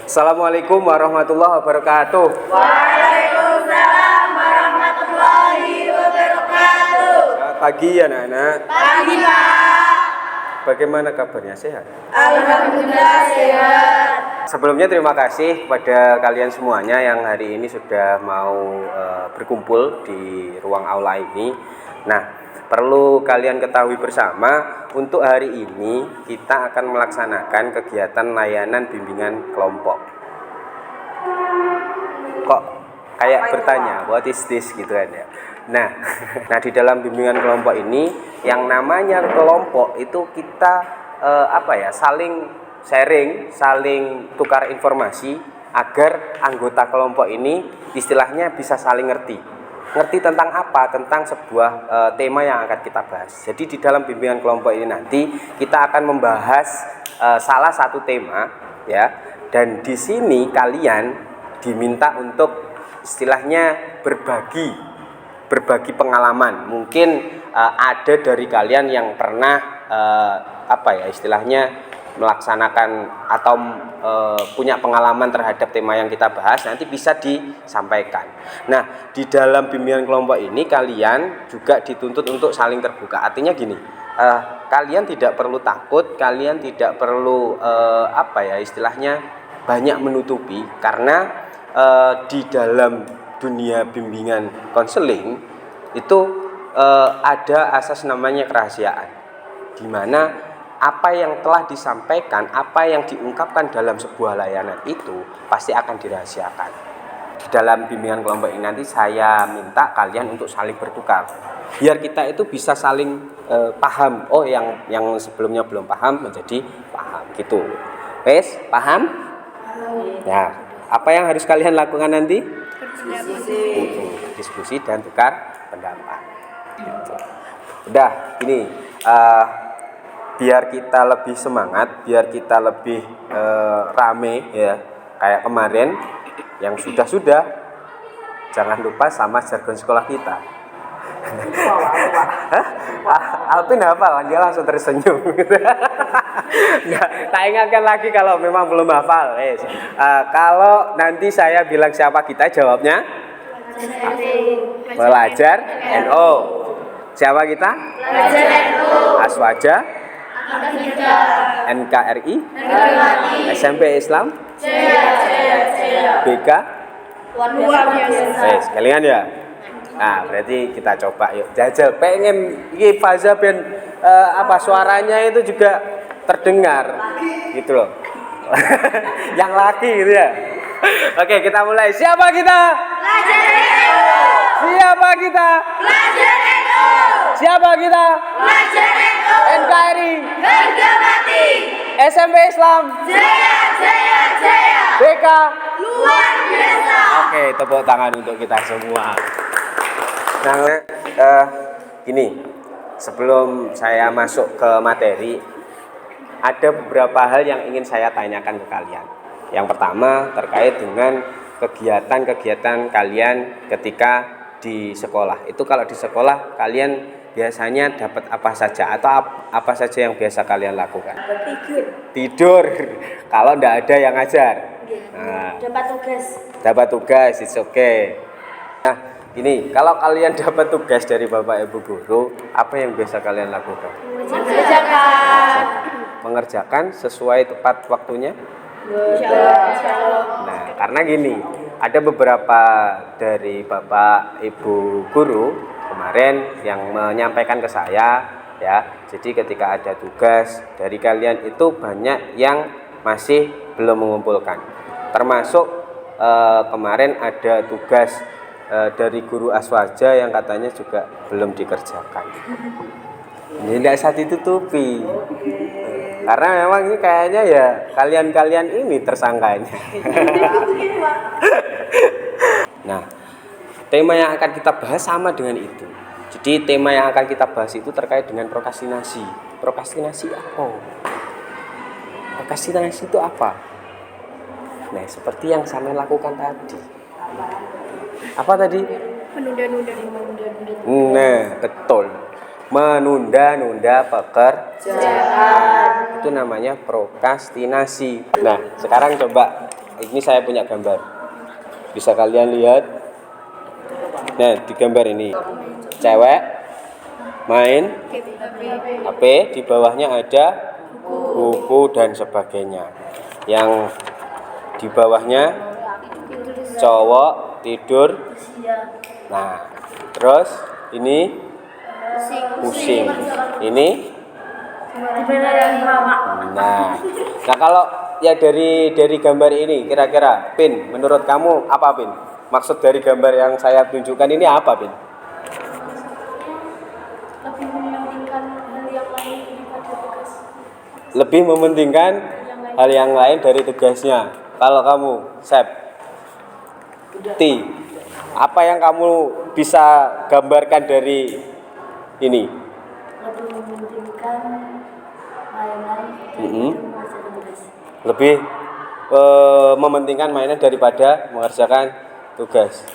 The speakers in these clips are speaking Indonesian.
Assalamualaikum warahmatullahi wabarakatuh. Waalaikumsalam warahmatullahi wabarakatuh. Selamat pagi anak-anak. Pagi Pak. Bagaimana kabarnya, sehat? Alhamdulillah sehat. Sebelumnya terima kasih kepada kalian semuanya yang hari ini sudah mau berkumpul di ruang aula ini. Nah, perlu kalian ketahui bersama, untuk hari ini kita akan melaksanakan kegiatan layanan bimbingan kelompok. Kok kayak bertanya, what is this gitu kan ya. Nah, di dalam bimbingan kelompok ini yang namanya kelompok itu kita saling sharing, saling tukar informasi agar anggota kelompok ini istilahnya bisa saling ngerti tentang apa, tentang sebuah tema yang akan kita bahas. Jadi di dalam bimbingan kelompok ini nanti kita akan membahas salah satu tema ya, dan di sini kalian diminta untuk istilahnya berbagi pengalaman. Mungkin ada dari kalian yang pernah istilahnya melaksanakan atau punya pengalaman terhadap tema yang kita bahas, nanti bisa disampaikan. Nah, di dalam bimbingan kelompok ini kalian juga dituntut untuk saling terbuka. Artinya gini, kalian tidak perlu takut, kalian tidak perlu istilahnya banyak menutupi, karena di dalam dunia bimbingan konseling itu ada asas namanya kerahasiaan, di mana apa yang telah disampaikan, apa yang diungkapkan dalam sebuah layanan itu pasti akan dirahasiakan. Di dalam bimbingan kelompok ini nanti saya minta kalian untuk saling bertukar, biar kita itu bisa saling paham. Oh, yang sebelumnya belum paham menjadi paham gitu. Wes, paham? Ya, apa yang harus kalian lakukan nanti? Diskusi dan tukar pendapat. Gitu. Udah, ini biar kita lebih semangat, biar kita lebih rame ya, kayak kemarin yang sudah jangan lupa sama jargon sekolah kita. Alvin hafal, dia langsung tersenyum. Nah, tak ingatkan lagi kalau memang belum hafal. Kalau nanti saya bilang siapa kita, jawabnya Belajar NO. Siapa kita? Belajar NU. Aswaja, NKRI, SMP Islam, BK, Luar biasa. sekalian ya. Nah, berarti kita coba yuk jajal. Pengen ini Faza ben suaranya itu juga terdengar gitu loh. Yang laki gitu ya. Oke, kita mulai. Siapa kita? Belajar NU. Siapa kita? Belajar NU. Siapa kita? Belajar NU. NKRI, Harga mati. SMP Islam, Jaya, jaya, jaya. BK. Luar biasa. Oke, tepuk tangan untuk kita semua. Nah, gini, sebelum saya masuk ke materi, ada beberapa hal yang ingin saya tanyakan ke kalian. Yang pertama terkait dengan kegiatan-kegiatan kalian ketika di sekolah. Itu kalau di sekolah kalian biasanya dapat apa saja, atau apa saja yang biasa kalian lakukan? Tidur. Kalau enggak ada yang ngajar. Nah, dapat tugas, it's okay. Nah, ini kalau kalian dapat tugas dari Bapak Ibu guru, apa yang biasa kalian lakukan? Mengerjakan sesuai tepat waktunya. Nah, karena gini, ada beberapa dari Bapak Ibu guru kemarin yang menyampaikan ke saya ya. Jadi ketika ada tugas dari kalian itu banyak yang masih belum mengumpulkan. Termasuk kemarin ada tugas dari guru Aswaja yang katanya juga belum dikerjakan. Ini tidak usah ditutupi. Karena memang ini kayaknya ya kalian-kalian ini tersangkanya. Nah, tema yang akan kita bahas sama dengan itu. Jadi tema yang akan kita bahas itu terkait dengan prokrastinasi. Prokrastinasi apa? Prokrastinasi itu apa? Nah, seperti yang saya lakukan tadi. Apa tadi? Menunda-nunda. Nah, betul. Menunda-nunda pekerjaan. Itu namanya prokrastinasi. Nah, sekarang coba ini saya punya gambar. Bisa kalian lihat. Nah, di gambar ini cewek main HP, di bawahnya ada buku dan sebagainya. Yang di bawahnya cowok tidur. Nah, terus ini pusing. Ini nah kalau ya dari gambar ini kira-kira Pin, menurut kamu apa Pin? Maksud dari gambar yang saya tunjukkan ini apa Pin? Lebih mementingkan hal yang lain dari tugasnya. Kalau kamu, Sep, Ti, apa yang kamu bisa gambarkan dari ini? Lebih mementingkan mainan Lebih mementingkan mainan daripada mengerjakan tugas.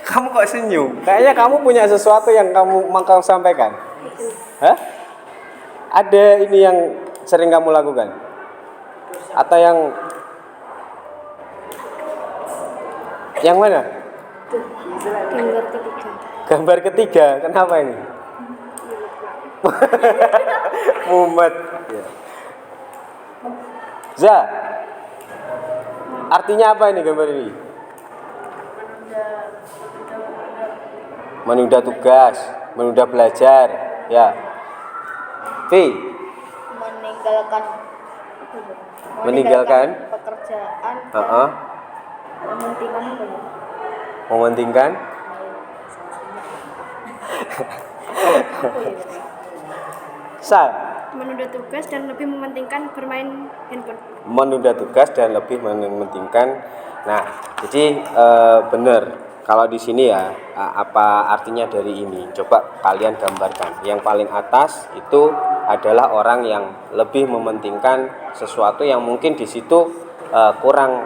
Kamu kok senyum? Kayaknya kamu punya sesuatu yang kamu mau sampaikan. Hah? Ada ini yang sering kamu lakukan? Atau yang mana? gambar ketiga. Gambar ketiga, kenapa ini? Mumet. Za, artinya apa ini gambar ini? Menunda tugas, menunda belajar, ya. V, meninggalkan pekerjaan, mementingkan apa ya? mementingkan Sal, Menunda tugas dan lebih mementingkan bermain handphone. menunda tugas dan lebih mementingkan. Nah, jadi benar. Kalau di sini ya, apa artinya dari ini? Coba kalian gambarkan. Yang paling atas itu adalah orang yang lebih mementingkan sesuatu yang mungkin di situ kurang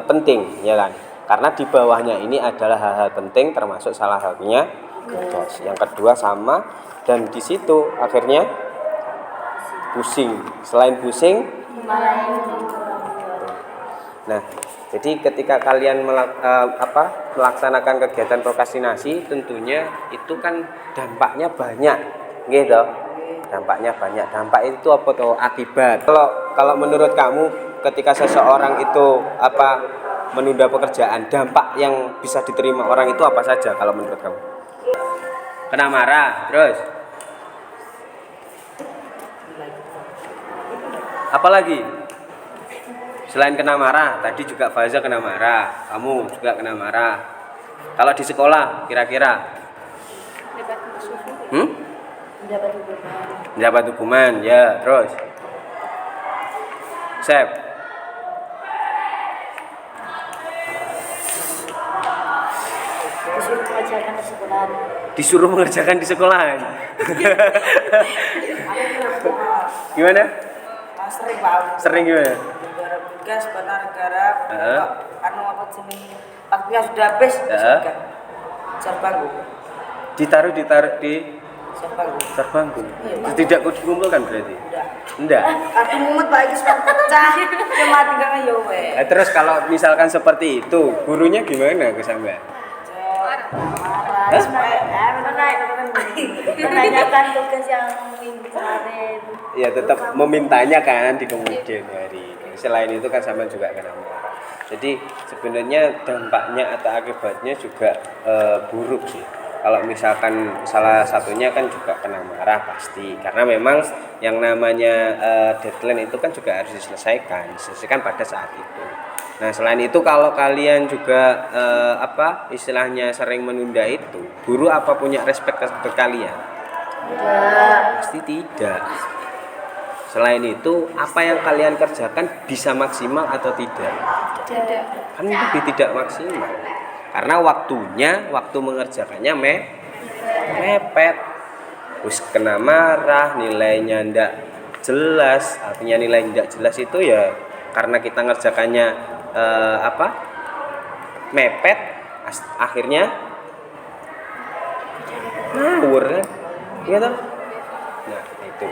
penting, ya kan? Karena di bawahnya ini adalah hal-hal penting, termasuk salah satunya tugas. Yang kedua sama, dan di situ akhirnya pusing. Selain pusing, nah, jadi ketika kalian melaksanakan kegiatan prokrastinasi, tentunya itu kan dampaknya banyak, gitu. Dampaknya banyak. Dampak itu apa tuh? Akibat. Kalau menurut kamu, ketika seseorang itu menunda pekerjaan, dampak yang bisa diterima orang itu apa saja kalau menurut kamu? Kena marah, terus apalagi? Selain kena marah, tadi juga Faza kena marah, kamu juga kena marah. Kalau di sekolah, kira-kira? Mendapat hukuman, ya. Terus, Sep, Disuruh mengerjakan di sekolah. disuruh mengerjakan di sekolahan. Gimana? Sering Pak. Sering gimana? Garap tugas garap Heeh. apa jenis waktunya sudah habis Heeh. serbangku Ditaruh di serbangku terbangku. Tidak dikumpulkan berarti? Enggak. aku mumet Pak iki sepatu pecah ya mati kan ya weh Terus kalau misalkan seperti itu, gurunya gimana ke sampean? marah Menanyakan tugas yang minggu kemarin. Ya tetap memintanya kan di kemudian hari. Selain itu kan sampean juga kena marah. Jadi sebenarnya dampaknya atau akibatnya juga buruk sih. Kalau misalkan salah satunya kan juga kena marah pasti, karena memang yang namanya deadline itu kan juga harus diselesaikan pada saat itu. Nah, selain itu kalau kalian juga istilahnya sering menunda itu, guru apa punya respect ke kalian? Pasti tidak. Selain itu, apa yang kalian kerjakan bisa maksimal atau tidak? Tidak. Kan lebih tidak maksimal. Karena waktu mengerjakannya mepet. Terus kena marah, nilainya ndak jelas. Artinya nilai ndak jelas itu ya karena kita ngerjakannya mepet, akhirnya ngawur kan? Iya toh? Nah, itu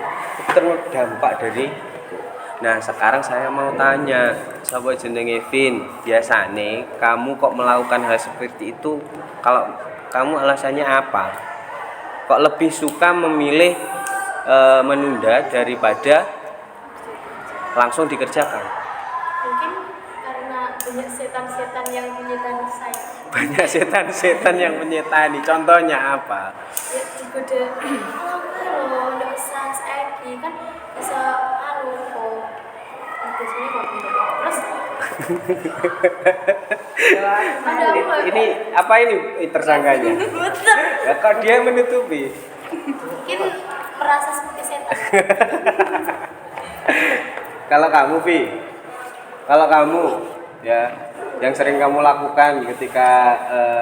terdampak dari itu. Nah, sekarang saya mau tanya, sapa jenenge Vin, biasane kamu kok melakukan hal seperti itu? Kalau kamu alasannya apa? Kok lebih suka memilih menunda daripada langsung dikerjakan? Mungkin karena banyak setan-setan yang menyetani saya. Banyak setan-setan yang menyetani. Contohnya apa? Ya digoda. Kalau nggak usah saiki kan bisa kok. Biasanya kok terus Ini apa ini tersangkanya? Ya, kok dia menutupi? mungkin merasa seperti setan. Kalau kamu, Vi, kalau kamu ya yang sering kamu lakukan ketika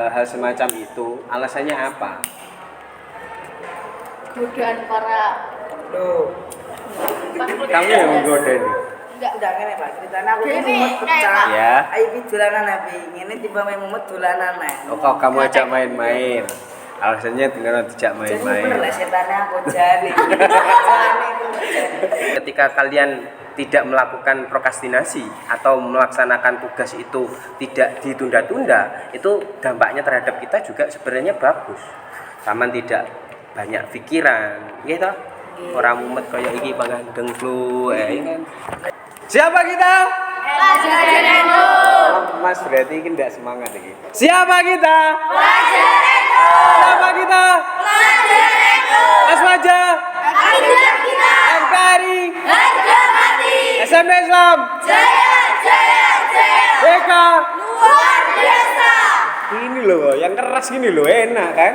hal semacam itu, alasannya apa? Godaan para Loh, Kamu yang menggoda nih. udah ngene Pak, ceritanya aku Ini mumet kayak pecah. Ya. Ayo pi dolanan ae, ngene tiba main mumet dolanan ae. Oh, kok kamu ajak main-main? Alasannya dengan tidak Jadi bener main-main. lah setannya aku jane. Jane itu jane. Ketika kalian tidak melakukan prokrastinasi atau melaksanakan tugas itu tidak ditunda-tunda, itu dampaknya terhadap kita juga sebenarnya bagus. Taman tidak banyak pikiran, gitu. Orang mumet kayak iki pangandeng flu, kan. Siapa kita? Oh, Mas berarti ini tidak semangat ini. Siapa kita? Siapa kita? Mas Wajah. MKRI. SMP Islam. BK. Ini loh, yang keras gini loh, enak kan?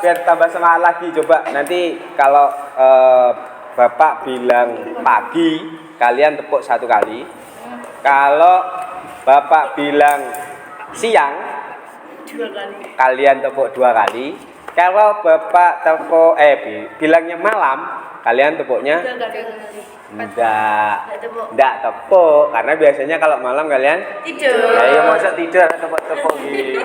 Biar tambah semangat lagi. Coba nanti kalau Bapak bilang pagi, kalian tepuk 1 kali. Kalau Bapak bilang siang, 2 kali. kalian tepuk 2 kali. Kalau Bapak tepuk bilangnya malam, kalian tepuknya 2 kali. enggak tepuk, karena biasanya kalau malam kalian Tidur. ya iya masa tidur tepuk-tepuk gini.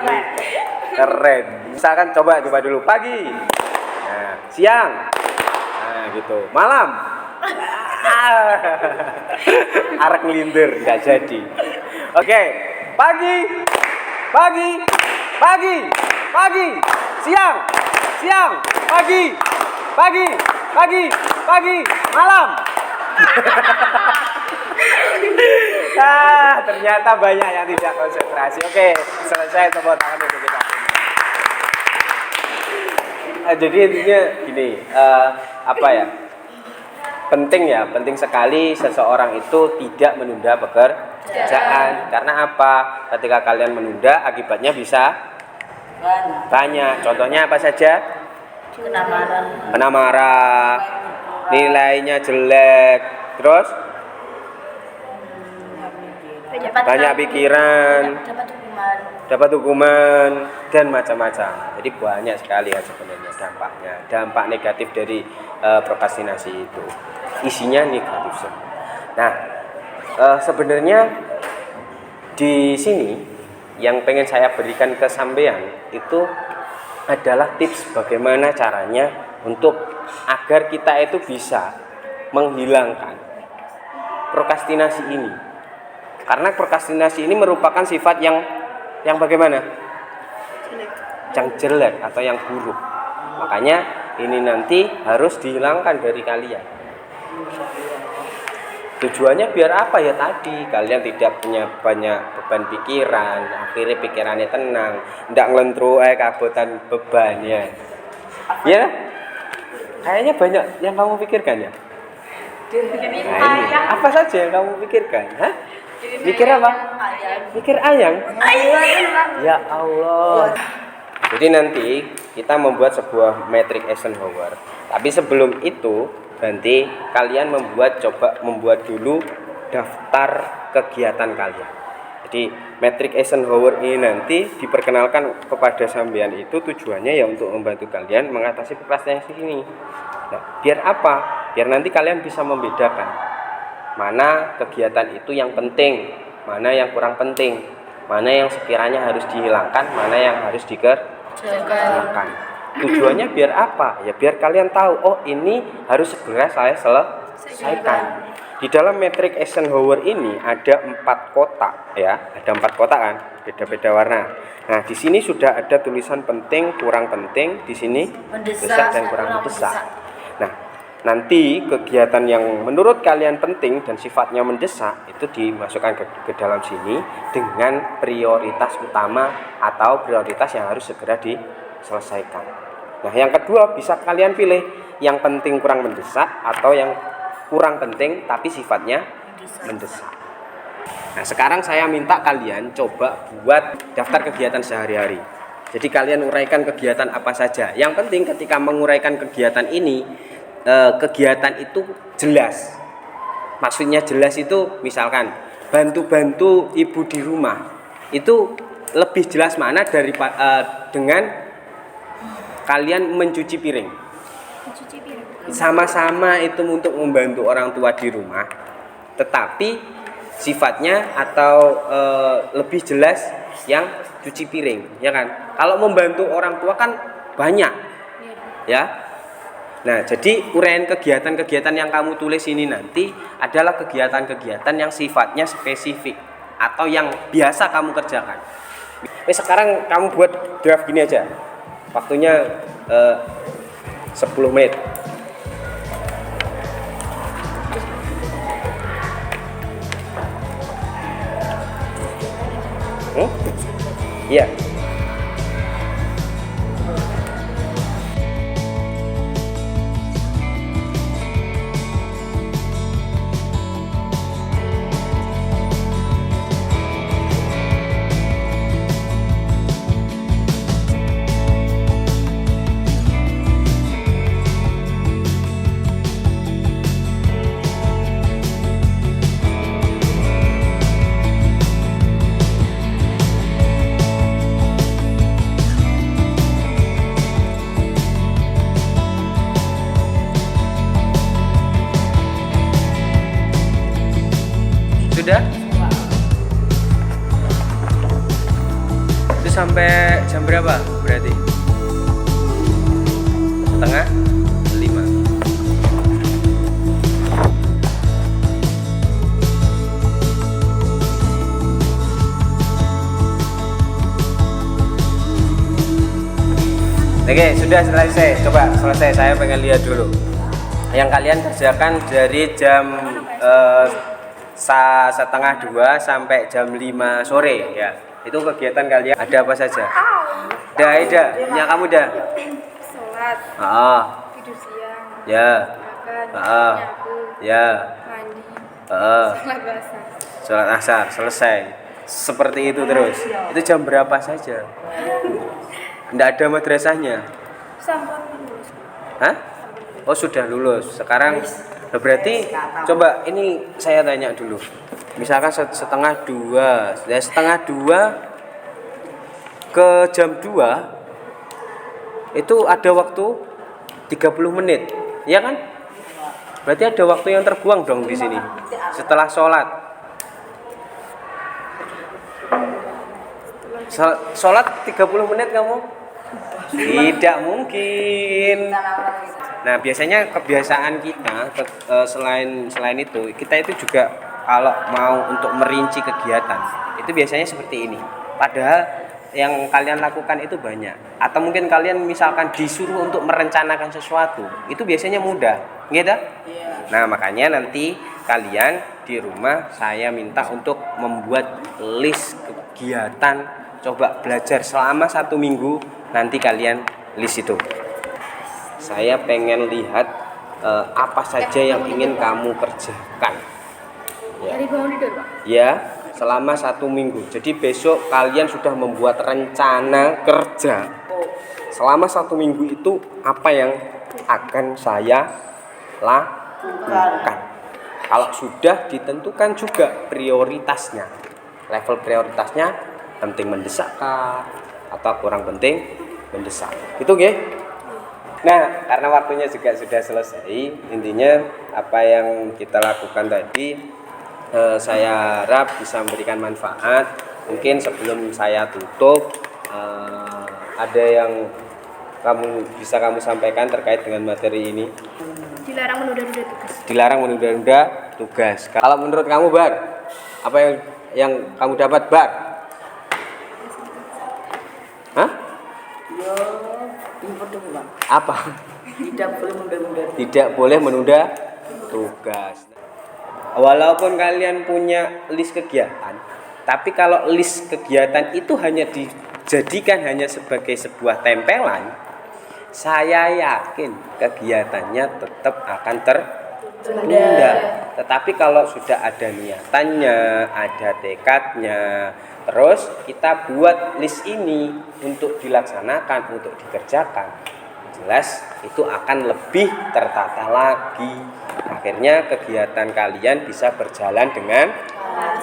Keren. Misalkan coba dulu pagi. Nah, siang. Nah, gitu. Malam. Arek ngelindir enggak jadi. Oke. Pagi. Pagi. Pagi. Pagi. Siang. Siang. Pagi. Pagi. Pagi. Pagi. Malam. Ternyata banyak yang tidak konsentrasi. Oke, selesai tepuk tangan untuk kita. Jadi intinya gini, apa ya? Penting sekali seseorang itu tidak menunda pekerjaan. Karena apa? Ketika kalian menunda, akibatnya bisa banyak. Contohnya apa saja? Kena marah, nilainya jelek, terus banyak pikiran, dapat hukuman dan macam-macam. Jadi banyak sekali ya sebenarnya dampaknya. Dampak negatif dari prokrastinasi itu isinya negatif semua. Nah, sebenarnya di sini yang pengen saya berikan ke sampean itu adalah tips bagaimana caranya untuk agar kita itu bisa menghilangkan prokrastinasi ini. Karena prokrastinasi ini merupakan sifat yang bagaimana? Yang jelek atau yang buruk. Makanya ini nanti harus dihilangkan dari kalian. Tujuannya biar apa ya tadi? Kalian tidak punya banyak beban pikiran, akhirnya pikirannya tenang, ndak ngelentru kabotan beban ya. Ya? Kayaknya banyak yang kamu pikirkan ya? Nah, ini. Apa saja yang kamu pikirkan? Hah? Mikir apa? Mikir ayam? Ya Allah. Jadi nanti kita membuat sebuah metrik Eisenhower. Tapi sebelum itu nanti kalian coba membuat dulu daftar kegiatan kalian. Jadi metrik Eisenhower ini nanti diperkenalkan kepada sampean itu tujuannya ya untuk membantu kalian mengatasi prokrastinasi ini. Nah, biar apa? Biar nanti kalian bisa membedakan mana kegiatan itu yang penting, mana yang kurang penting, mana yang sekiranya harus dihilangkan, mana yang harus dikerjakan. Tujuannya biar apa? Ya biar kalian tahu, oh ini harus segera saya selesaikan. Di dalam metrik Eisenhower ini ada 4 kotak ya, ada 4 kotak kan, beda-beda warna. Nah, di sini sudah ada tulisan penting, kurang penting, di sini mendesak dan kurang mendesak. Nah, nanti kegiatan yang menurut kalian penting dan sifatnya mendesak itu dimasukkan ke dalam sini dengan prioritas utama atau prioritas yang harus segera diselesaikan. Nah, yang kedua bisa kalian pilih yang penting kurang mendesak atau yang kurang penting tapi sifatnya mendesak. Nah, sekarang saya minta kalian coba buat daftar kegiatan sehari-hari. Jadi kalian uraikan kegiatan apa saja. Yang penting ketika menguraikan kegiatan ini, kegiatan itu jelas. Maksudnya jelas itu misalkan bantu-bantu ibu di rumah. Itu lebih jelas mana dengan kalian mencuci piring. Mencuci piring. Sama-sama itu untuk membantu orang tua di rumah, tetapi sifatnya atau lebih jelas yang cuci piring, ya kan? Kalau membantu orang tua kan banyak, ya. Nah, jadi uraian kegiatan-kegiatan yang kamu tulis ini nanti adalah kegiatan-kegiatan yang sifatnya spesifik atau yang biasa kamu kerjakan. Sekarang kamu buat draft gini aja, waktunya 10 menit. Iya. Sudah? Itu sampai jam berapa berarti? Setengah 5. Oke, sudah selesai. Coba selesai, saya pengen lihat dulu. Yang kalian kerjakan dari jam setengah 2 sampai jam 5 sore ya. Itu kegiatan kalian ada apa saja? Ida, punya kamu dah? Sholat, tidur siang, Ya. makan, nyapu, Ya. mandi, Heeh. sholat basah. Sholat asar selesai. Seperti itu terus. Itu jam berapa saja? Enggak ada madrasahnya. Sampai lulus. Hah? Oh, sudah lulus. Sekarang berarti coba ini saya tanya dulu. Misalkan setengah 2, ya setengah 2 ke jam 2 itu ada waktu 30 menit, ya kan? Berarti ada waktu yang terbuang dong di sini. Setelah sholat. Sholat 30 menit kamu? Tidak mungkin. Nah, biasanya kebiasaan kita selain itu, kita itu juga kalau mau untuk merinci kegiatan, itu biasanya seperti ini. Padahal yang kalian lakukan itu banyak. Atau mungkin kalian misalkan disuruh untuk merencanakan sesuatu, itu biasanya mudah, gitu? Nah, makanya nanti kalian di rumah saya minta untuk membuat list kegiatan, coba belajar selama 1 minggu, nanti kalian list itu. Saya pengen lihat apa saja yang ingin kamu kerjakan. Ya. Dari bangun tidur, Pak? Ya, selama 1 minggu. Jadi besok kalian sudah membuat rencana kerja. Selama 1 minggu itu apa yang akan saya lakukan. Kalau sudah ditentukan juga prioritasnya, level prioritasnya penting mendesak atau kurang penting mendesak. Itu nggih. Nah, karena waktunya juga sudah selesai, intinya apa yang kita lakukan tadi saya harap bisa memberikan manfaat. Mungkin sebelum saya tutup ada yang bisa kamu sampaikan terkait dengan materi ini? Dilarang menunda-nunda tugas. Dilarang menunda-nunda tugas. Kalau menurut kamu, Bar, apa yang kamu dapat, Bar? Hah? Yo, input dulu bang. Apa? Tidak boleh menunda-nunda. Tidak boleh menunda tugas. Walaupun kalian punya list kegiatan, tapi kalau list kegiatan itu hanya dijadikan hanya sebagai sebuah tempelan, saya yakin kegiatannya tetap akan tertunda. Tetapi kalau sudah ada niatannya, ada tekadnya, terus kita buat list ini untuk dilaksanakan, untuk dikerjakan, jelas itu akan lebih tertata lagi. Akhirnya kegiatan kalian bisa berjalan dengan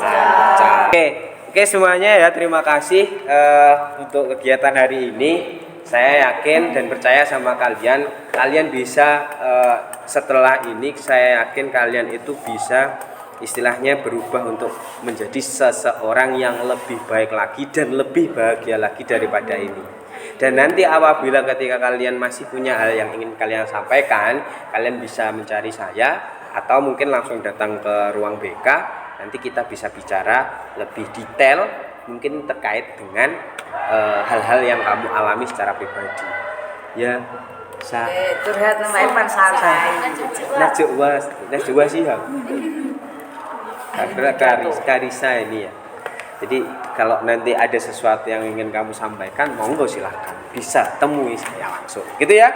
lancar. Oke semuanya ya, terima kasih untuk kegiatan hari ini. Saya yakin dan percaya sama kalian bisa setelah ini saya yakin kalian itu bisa istilahnya berubah untuk menjadi seseorang yang lebih baik lagi dan lebih bahagia lagi daripada ini. Dan nanti apabila ketika kalian masih punya hal yang ingin kalian sampaikan, kalian bisa mencari saya atau mungkin langsung datang ke ruang BK. Nanti kita bisa bicara lebih detail mungkin terkait dengan hal-hal yang kamu alami secara pribadi. Ya, Curhat nama Evan santai. Najwa sih ya. Karena Karisa ini ya. Jadi kalau nanti ada sesuatu yang ingin kamu sampaikan, monggo silahkan. Bisa temui saya langsung. Gitu ya.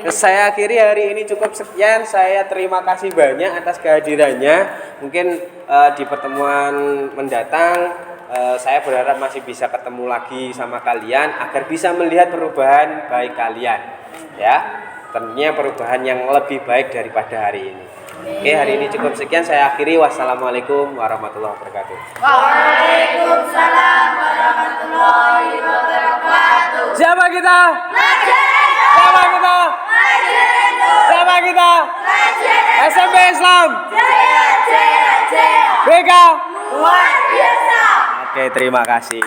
Saya akhiri hari ini cukup sekian. Saya terima kasih banyak atas kehadirannya. Mungkin di pertemuan mendatang saya berharap masih bisa ketemu lagi sama kalian agar bisa melihat perubahan baik kalian. Ya. Tentunya perubahan yang lebih baik daripada hari ini. Oke, hari ini cukup sekian. Saya akhiri. Wassalamualaikum warahmatullahi wabarakatuh. Waalaikumsalam warahmatullahi wabarakatuh. Siapa kita? Siapa kita? Siapa kita? SMP Islam. BK. Luar biasa. Oke, terima kasih.